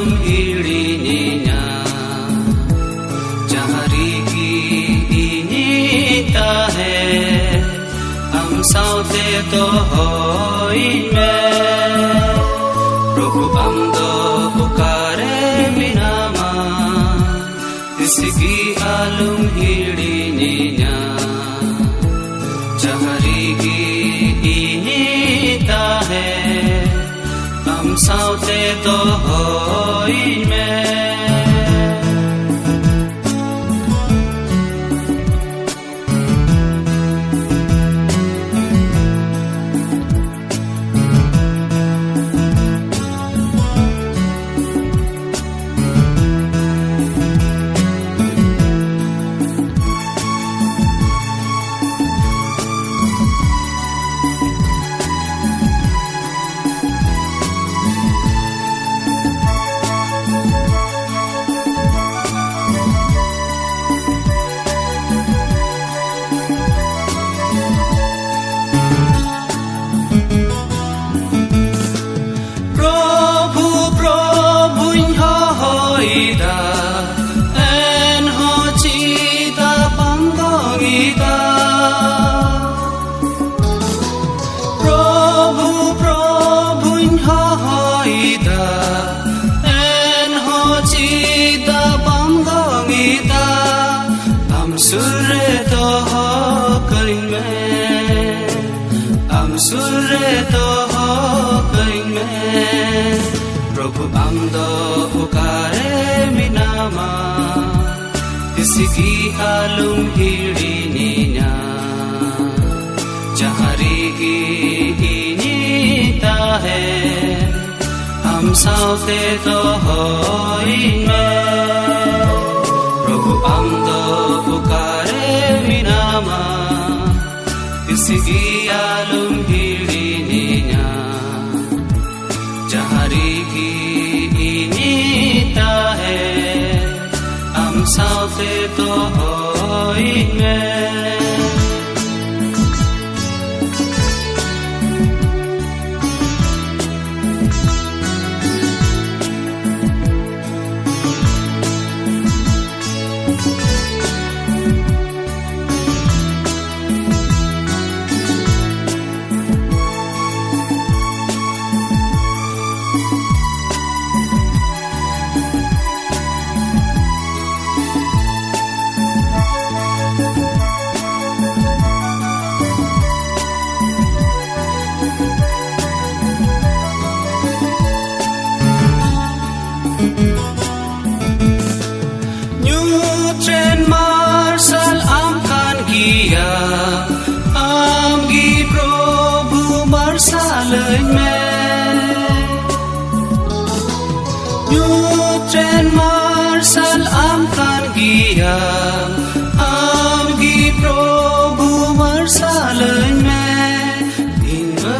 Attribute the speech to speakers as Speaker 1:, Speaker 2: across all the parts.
Speaker 1: alum hirinya jahari ki ini ta hai हम साउते तो होई में प्रभु amdo पुकारे minama इसकी alum hirinya jahari ki ini ta hai हम साउते तो होई में प्रभु amdo pukare minama इसकी alum hirinya jahari ki ini ta hai हम साउते तो होई में प्रभु amdo pukare minama इसकी alum hirinya jahari ki ini ta hai हम साउते तो होई में Tren marsal amkan giya amgi prabhu marsal mein inba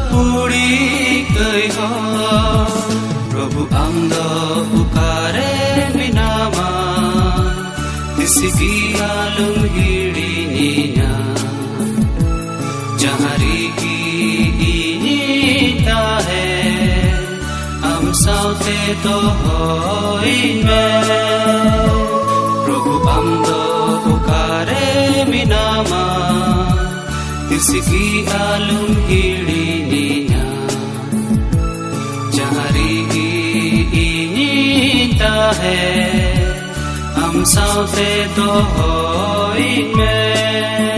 Speaker 1: puri kai har prabhu amdo pukare minama इसकी alum hirinya jahari ki ini ta hai हम साउते तो होई में प्रभु amdo pukare minama इसकी alum hirinya jahari ki ini ta hai हम साउते तो होई में